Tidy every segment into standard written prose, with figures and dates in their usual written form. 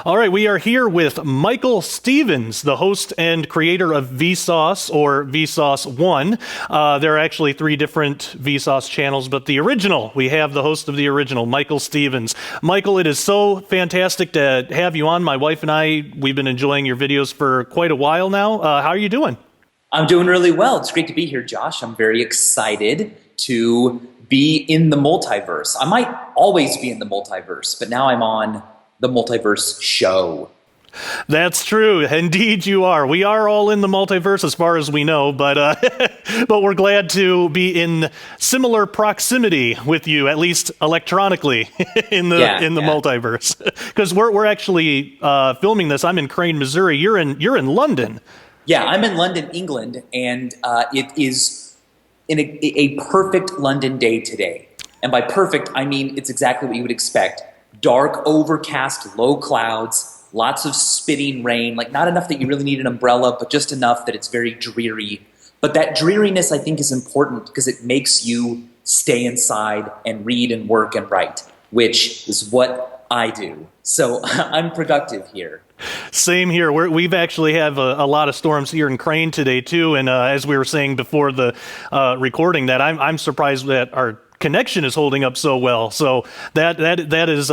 All right, we are here with Michael Stevens, the host and creator of Vsauce or Vsauce One. There are actually three different Vsauce channels, but the original, we have the host of the original, Michael Stevens. Michael, it is so fantastic to have you on. My wife and I, we've been enjoying your videos for quite a while now. How are you doing? I'm doing really well. It's great to be here, Josh. I'm very excited to be in the multiverse. I might always be in the multiverse, but now I'm on the Multiverse show. That's true. Indeed, you are. We are all in the multiverse as far as we know, but but we're glad to be in similar proximity with you, at least electronically, in the multiverse. Because we're actually filming this. I'm in Crane, Missouri. You're in London. Yeah, I'm in London, England, and it is in a perfect London day today. And by perfect, I mean it's exactly what you would expect. Dark, overcast, low clouds, lots of spitting rain, like not enough that you really need an umbrella, but just enough that it's very dreary. But that dreariness, I think, is important because it makes you stay inside and read and work and write, which is what I do. So I'm productive here. Same here. We've actually have a lot of storms here in Crane today, too. And as we were saying before the recording, that I'm surprised that our connection is holding up so well. So that is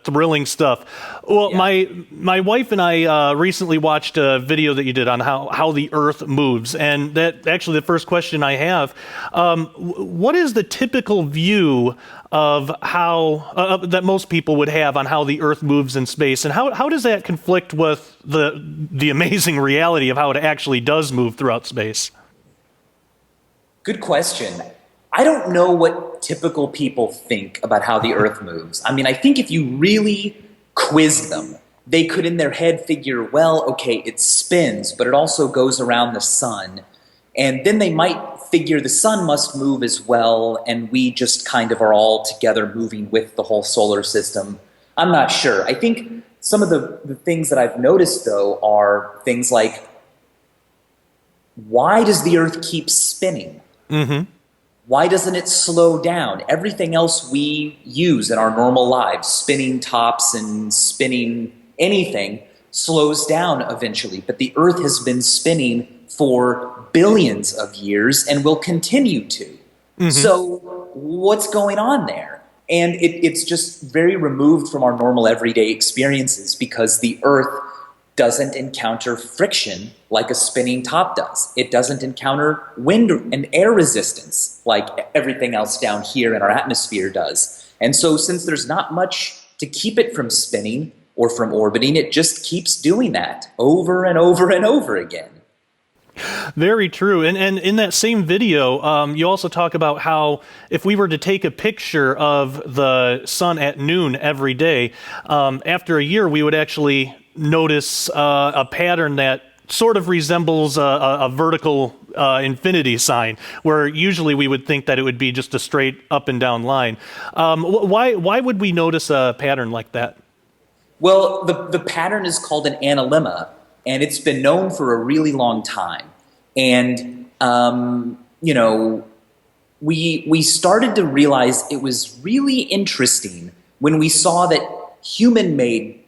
thrilling stuff. Well, yeah. My wife and I recently watched a video that you did on how the Earth moves, and that actually the first question I have, what is the typical view of how that most people would have on how the Earth moves in space, and how does that conflict with the amazing reality of how it actually does move throughout space? Good question. I don't know what typical people think about how the Earth moves. I mean, I think if you really quizzed them, they could in their head figure, well, okay, it spins, but it also goes around the sun. And then they might figure the sun must move as well, and we just kind of are all together moving with the whole solar system. I'm not sure. I think some of the things that I've noticed, though, are things like, why does the Earth keep spinning? Mm-hmm. Why doesn't it slow down? Everything else we use in our normal lives, spinning tops and spinning anything, slows down eventually. But the Earth has been spinning for billions of years and will continue to. Mm-hmm. So what's going on there? And it's just very removed from our normal everyday experiences because the Earth doesn't encounter friction like a spinning top does. It doesn't encounter wind and air resistance like everything else down here in our atmosphere does. And so since there's not much to keep it from spinning or from orbiting, it just keeps doing that over and over and over again. Very true. And in that same video, you also talk about how if we were to take a picture of the sun at noon every day, after a year, we would actually notice a pattern that sort of resembles a vertical infinity sign, where usually we would think that it would be just a straight up and down line. Why would we notice a pattern like that? Well, the pattern is called an analemma, and it's been known for a really long time. And, we started to realize it was really interesting when we saw that human-made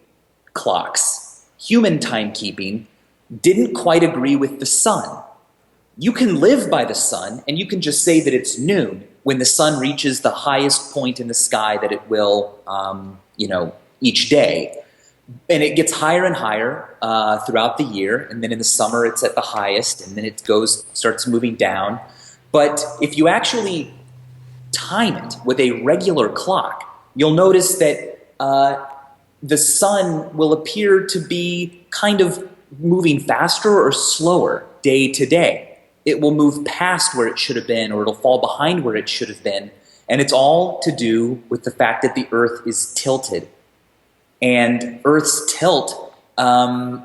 clocks, human timekeeping, didn't quite agree with the sun. You can live by the sun, and you can just say that it's noon when the sun reaches the highest point in the sky that it will, each day. And it gets higher and higher throughout the year, and then in the summer it's at the highest, and then it starts moving down. But if you actually time it with a regular clock, you'll notice that the sun will appear to be kind of moving faster or slower day to day. It will move past where it should have been, or it'll fall behind where it should have been. And it's all to do with the fact that the Earth is tilted. And Earth's tilt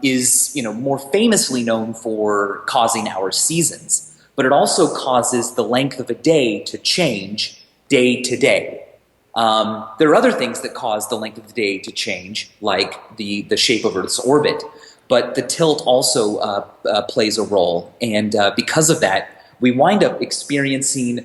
is, more famously known for causing our seasons. But it also causes the length of a day to change day to day. There are other things that cause the length of the day to change, like the shape of Earth's orbit. But the tilt also plays a role. And because of that, we wind up experiencing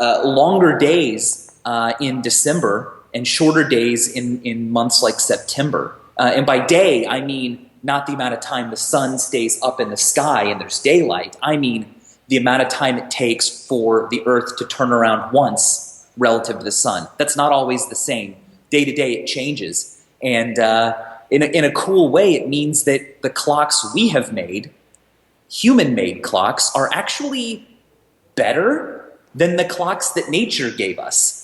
longer days in December and shorter days in months like September. And by day, I mean not the amount of time the sun stays up in the sky and there's daylight. I mean the amount of time it takes for the Earth to turn around once relative to the sun. That's not always the same. Day to day, it changes. And in a cool way, it means that the clocks we have made, human-made clocks, are actually better than the clocks that nature gave us.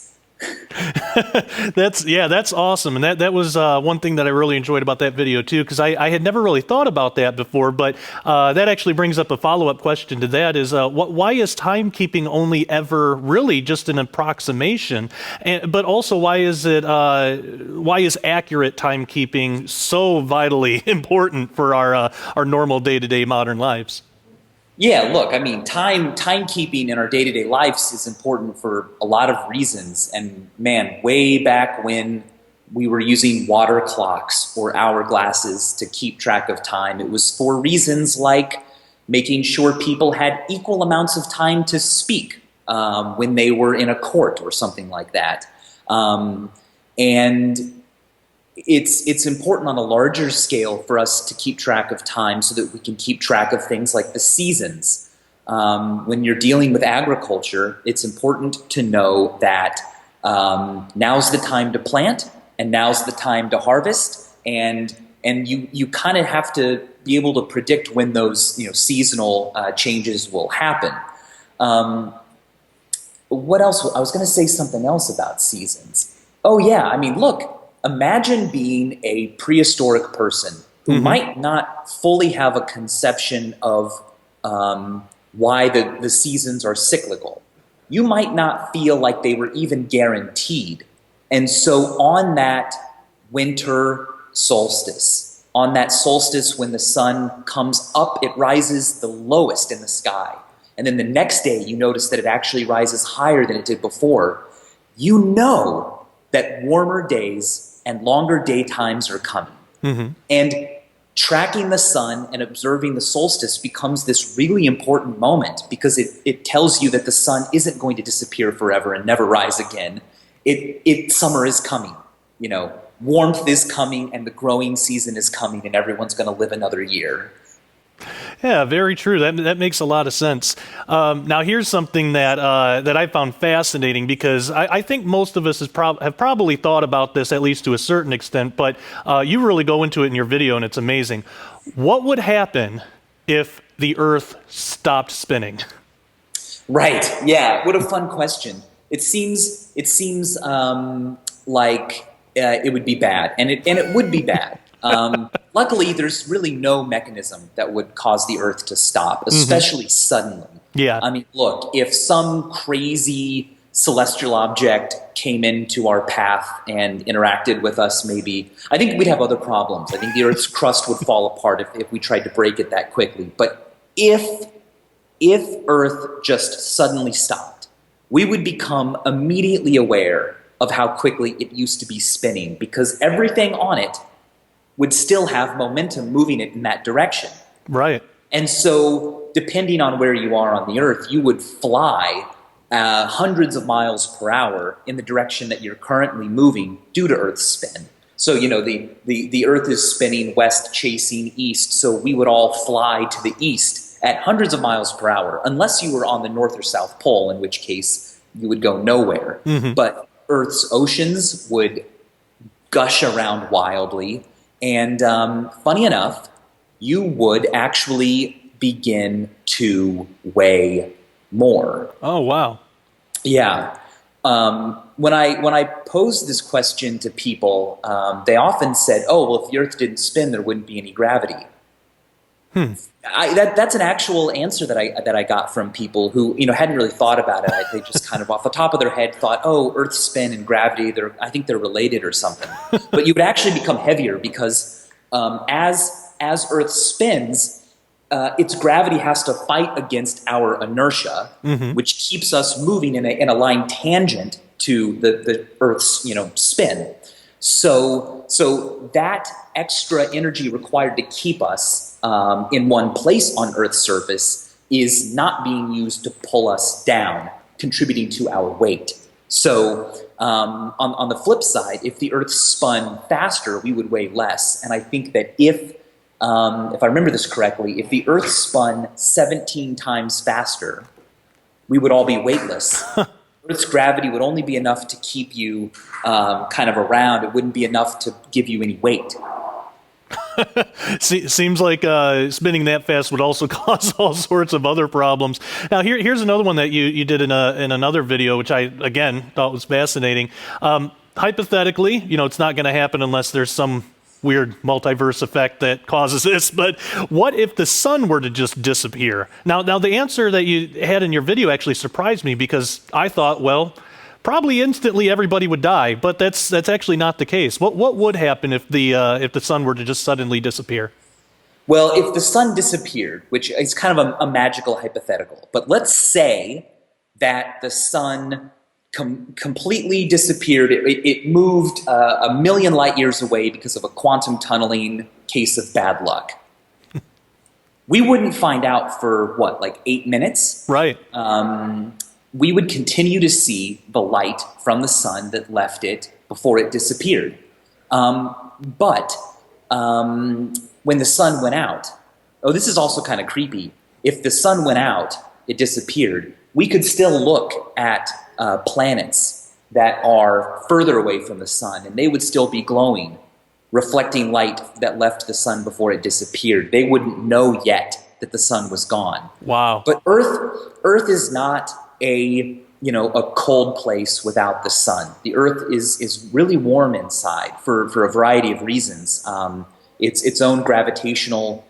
That's awesome, and that was one thing that I really enjoyed about that video too, because I had never really thought about that before. But that actually brings up a follow-up question to that: is why is timekeeping only ever really just an approximation? But also, why is accurate timekeeping so vitally important for our normal day-to-day modern lives? Yeah, look, I mean, timekeeping in our day-to-day lives is important for a lot of reasons. And man, way back when we were using water clocks or hourglasses to keep track of time, it was for reasons like making sure people had equal amounts of time to speak when they were in a court or something like that. And it's important on a larger scale for us to keep track of time so that we can keep track of things like the seasons. When you're dealing with agriculture, it's important to know that now's the time to plant and now's the time to harvest, and you kind of have to be able to predict when those seasonal changes will happen. What else? I was going to say something else about seasons. Oh yeah, I mean, look. Imagine being a prehistoric person who might not fully have a conception of why the seasons are cyclical. You might not feel like they were even guaranteed. And so on that winter solstice, on that solstice when the sun comes up, it rises the lowest in the sky. And then the next day you notice that it actually rises higher than it did before. You know that warmer days and longer daytimes are coming. And tracking the sun and observing the solstice becomes this really important moment because it tells you that the sun isn't going to disappear forever and never rise again. Summer is coming, warmth is coming, and the growing season is coming, and everyone's going to live another year. Yeah, very true. That makes a lot of sense. Now, here's something that I found fascinating, because I think most of us have probably thought about this, at least to a certain extent, but you really go into it in your video, and it's amazing. What would happen if the Earth stopped spinning? Right. Yeah. What a fun question. It seems like it would be bad, and it would be bad. Luckily, there's really no mechanism that would cause the Earth to stop, especially suddenly. Yeah. I mean, look, if some crazy celestial object came into our path and interacted with us, maybe, I think we'd have other problems. I think the Earth's crust would fall apart if we tried to break it that quickly. But if Earth just suddenly stopped, we would become immediately aware of how quickly it used to be spinning, because everything on it would still have momentum moving it in that direction. Right. And so, depending on where you are on the Earth, you would fly hundreds of miles per hour in the direction that you're currently moving due to Earth's spin. So, the Earth is spinning west, chasing east, so we would all fly to the east at hundreds of miles per hour, unless you were on the North or South Pole, in which case you would go nowhere. But Earth's oceans would gush around wildly. And funny enough, you would actually begin to weigh more. Oh, wow. Yeah. When I posed this question to people, they often said, "Oh, well, if the Earth didn't spin, there wouldn't be any gravity." That's an actual answer that I got from people who hadn't really thought about it. They just kind of off the top of their head thought, "Oh, Earth spin and gravity, I think they're related or something." But you would actually become heavier because as Earth spins, its gravity has to fight against our inertia, which keeps us moving in a line tangent to the Earth's spin. So that extra energy required to keep us in one place on Earth's surface is not being used to pull us down, contributing to our weight. So On the flip side, if the Earth spun faster, we would weigh less. And I think that if I remember this correctly, if the Earth spun 17 times faster, we would all be weightless. Earth's gravity would only be enough to keep you kind of around. It wouldn't be enough to give you any weight. Seems like spinning that fast would also cause all sorts of other problems. Now, here's another one that you did in another video, which I, again, thought was fascinating. Hypothetically, it's not going to happen unless there's some weird multiverse effect that causes this, but what if the sun were to just disappear? Now the answer that you had in your video actually surprised me, because I thought, well, probably instantly everybody would die, but that's actually not the case. What would happen if the sun were to just suddenly disappear? Well, if the sun disappeared, which is kind of a magical hypothetical, but let's say that the sun completely disappeared. It moved a million light years away because of a quantum tunneling case of bad luck. We wouldn't find out for, what, like 8 minutes? Right. We would continue to see the light from the sun that left it before it disappeared. But when the sun went out, this is also kind of creepy. If the sun went out, it disappeared, we could still look at planets that are further away from the sun, and they would still be glowing, reflecting light that left the sun before it disappeared. They wouldn't know yet that the sun was gone. Wow. But Earth is not a cold place without the sun. The Earth is really warm inside for a variety of reasons. Its own gravitational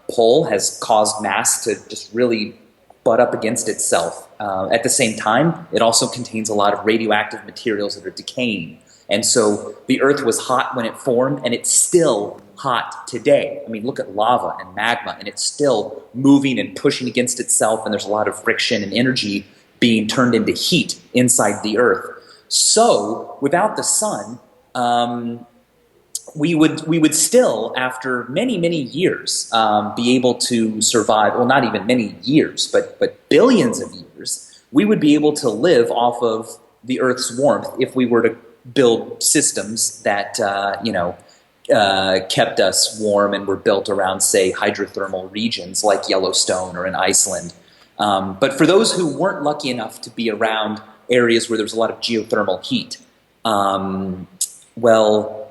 pull has caused mass to just really butt up against itself. At the same time, it also contains a lot of radioactive materials that are decaying. And so the Earth was hot when it formed, and it's still hot today. I mean, look at lava and magma, and it's still moving and pushing against itself, and there's a lot of friction and energy being turned into heat inside the Earth. So without the sun, we would still, after many, many years, be able to survive. Well, not even many years, but billions of years. We would be able to live off of the Earth's warmth if we were to build systems that kept us warm and were built around, say, hydrothermal regions like Yellowstone or in Iceland. But for those who weren't lucky enough to be around areas where there was a lot of geothermal heat, well,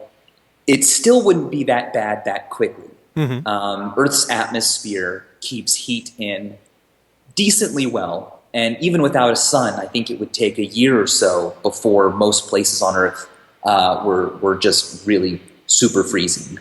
it still wouldn't be that bad that quickly. Mm-hmm. Earth's atmosphere keeps heat in decently well, and even without a sun, I think it would take a year or so before most places on Earth were just really super freezing.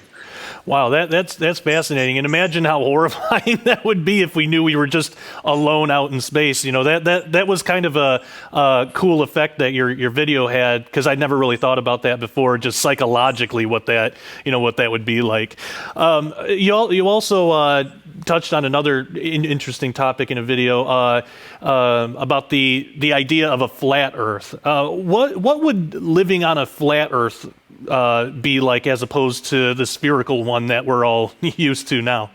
Wow, that's fascinating. And imagine how horrifying that would be if we knew we were just alone out in space. That was kind of a cool effect that your video had, because I'd never really thought about that before, just psychologically what that would be like. You also touched on another interesting topic in a video about the idea of a flat Earth. What would living on a flat Earth be like, as opposed to the spherical one that we're all used to now?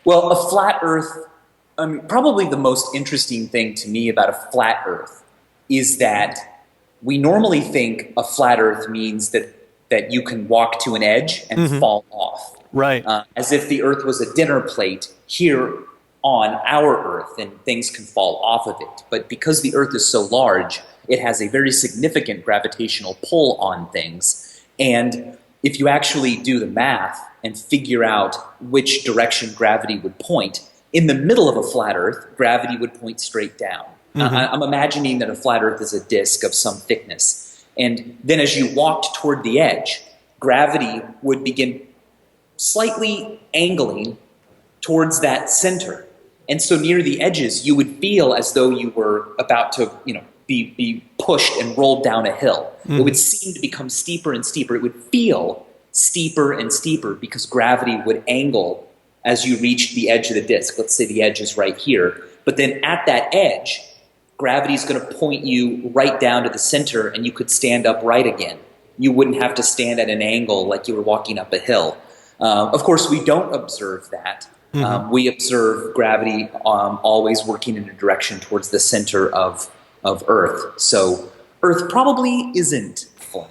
Well, a flat Earth, probably the most interesting thing to me about a flat Earth is that we normally think a flat Earth means that you can walk to an edge and mm-hmm. fall off. Right. As if the Earth was a dinner plate here on our Earth and things can fall off of it. But because the Earth is so large, it has a very significant gravitational pull on things. And if you actually do the math and figure out which direction gravity would point, in the middle of a flat Earth, gravity would point straight down. Mm-hmm. I'm imagining that a flat Earth is a disk of some thickness. And then as you walked toward the edge, gravity would begin slightly angling towards that center. And so near the edges, you would feel as though you were about to, be pushed and rolled down a hill. Mm. It would seem to become steeper and steeper. It would feel steeper and steeper because gravity would angle as you reached the edge of the disk. Let's say the edge is right here. But then at that edge, gravity is going to point you right down to the center, and you could stand upright again. You wouldn't have to stand at an angle like you were walking up a hill. Of course, we don't observe that. Mm-hmm. We observe gravity always working in a direction towards the center of Earth. So Earth probably isn't flat.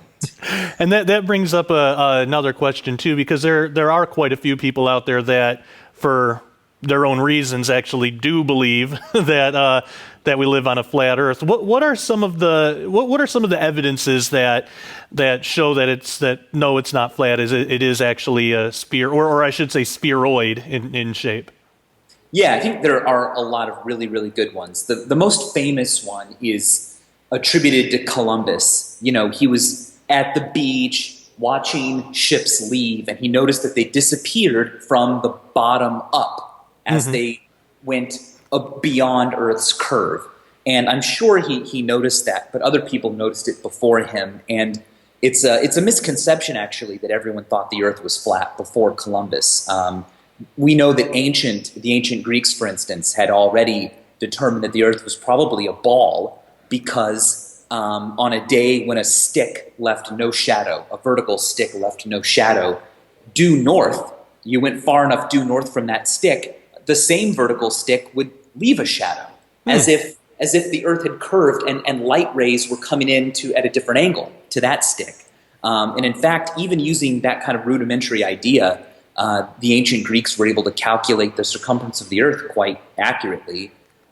And that brings up another question too, because there are quite a few people out there that, for their own reasons, actually do believe that we live on a flat Earth. What are some of the evidences that show that no, it's not flat? It is actually a sphere, or I should say spheroid in shape? Yeah, I think there are a lot of really, really good ones. The most famous one is attributed to Columbus. You know, he was at the beach watching ships leave, and he noticed that they disappeared from the bottom up as they went beyond Earth's curve. And I'm sure he noticed that, but other people noticed it before him. And it's a misconception, actually, that everyone thought the Earth was flat before Columbus. We know that the ancient Greeks, for instance, had already determined that the Earth was probably a ball, because on a day when a stick left no shadow, a vertical stick left no shadow, due north, you went far enough due north from that stick, the same vertical stick would leave a shadow, as if the Earth had curved and light rays were coming in at a different angle to that stick. And in fact, even using that kind of rudimentary idea, the ancient Greeks were able to calculate the circumference of the Earth quite accurately.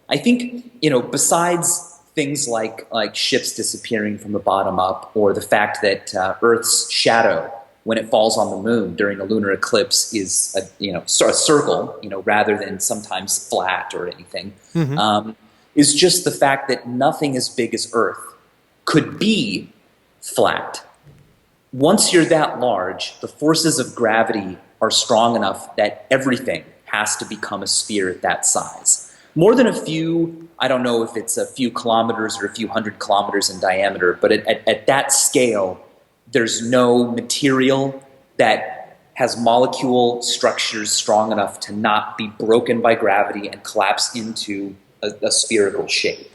I think, besides things like ships disappearing from the bottom up, or the fact that Earth's shadow, when it falls on the moon during a lunar eclipse, is a circle, rather than sometimes flat or anything, is just the fact that nothing as big as Earth could be flat. Once you're that large, the forces of gravity are strong enough that everything has to become a sphere at that size. More than a few, I don't know if it's a few kilometers or a few hundred kilometers in diameter, but at that scale, there's no material that has molecule structures strong enough to not be broken by gravity and collapse into a spherical shape.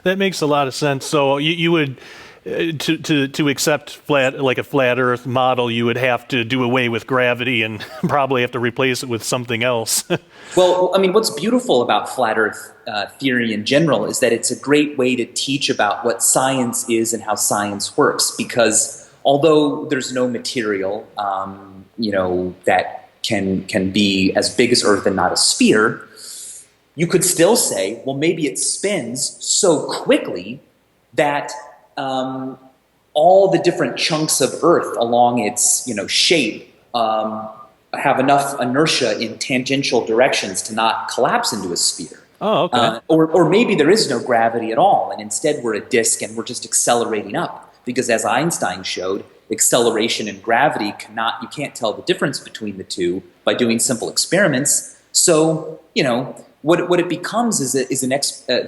That makes a lot of sense. So you would, to accept a flat Earth model, you would have to do away with gravity and probably have to replace it with something else. Well, I mean, what's beautiful about flat Earth theory in general is that it's a great way to teach about what science is and how science works. Because although there's no material, that can be as big as Earth and not a sphere, you could still say, well, maybe it spins so quickly that all the different chunks of Earth along its shape have enough inertia in tangential directions to not collapse into a sphere. Oh, okay. Or maybe there is no gravity at all, and instead we're a disk and we're just accelerating up. Because as Einstein showed, acceleration and gravity you can't tell the difference between the two by doing simple experiments. So, what it becomes is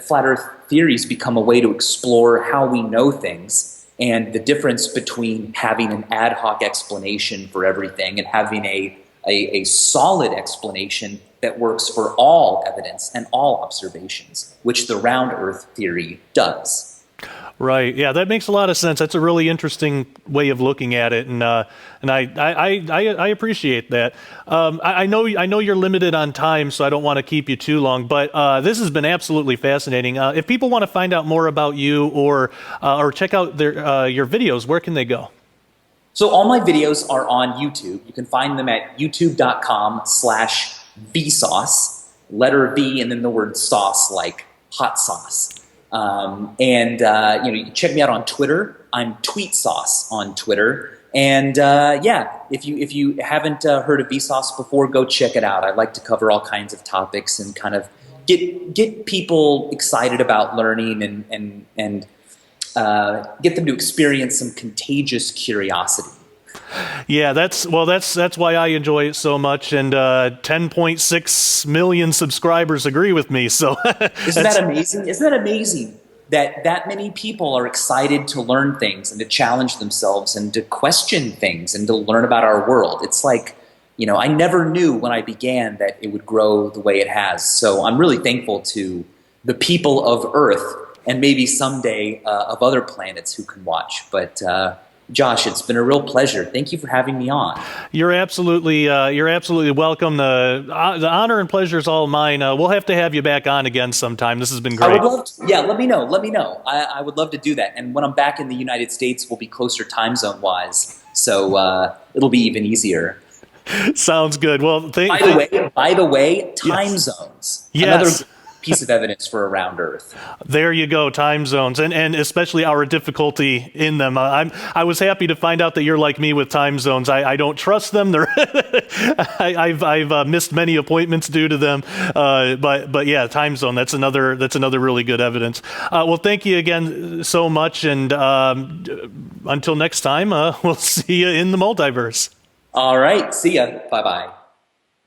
flat Earth theories become a way to explore how we know things, and the difference between having an ad hoc explanation for everything and having a solid explanation that works for all evidence and all observations, which the round Earth theory does. Right. Yeah, that makes a lot of sense. That's a really interesting way of looking at it, and I appreciate that. I know you're limited on time, so I don't want to keep you too long. But this has been absolutely fascinating. If people want to find out more about you or check out your videos, where can they go? So all my videos are on YouTube. You can find them at youtube.com/Vsauce, letter V and then the word sauce, like hot sauce. You can check me out on Twitter. I'm Tweetsauce on Twitter. And if you haven't heard of Vsauce before, go check it out. I like to cover all kinds of topics and kind of get people excited about learning and get them to experience some contagious curiosity. Yeah, that's why I enjoy it so much, and 10.6 million subscribers agree with me. So Isn't that amazing? Isn't that amazing that many people are excited to learn things and to challenge themselves and to question things and to learn about our world? It's like, I never knew when I began that it would grow the way it has. So I'm really thankful to the people of Earth, and maybe someday of other planets who can watch. But Josh, it's been a real pleasure. Thank you for having me on. You're absolutely welcome. The honor and pleasure is all mine. We'll have to have you back on again sometime. This has been I great. would love to. Yeah, let me know. Let me know. I would love to do that. And when I'm back in the United States, we'll be closer time zone wise. So it'll be even easier. Sounds good. Well, By the way, time Yes. zones. Yes. Another piece of evidence for around Earth. There you go, time zones, and especially our difficulty in them. I was happy to find out that you're like me with time zones. I don't trust them. They're I've missed many appointments due to them. But yeah, time zone. That's another really good evidence. Well, thank you again so much, and until next time, we'll see you in the multiverse. All right. See ya. Bye bye.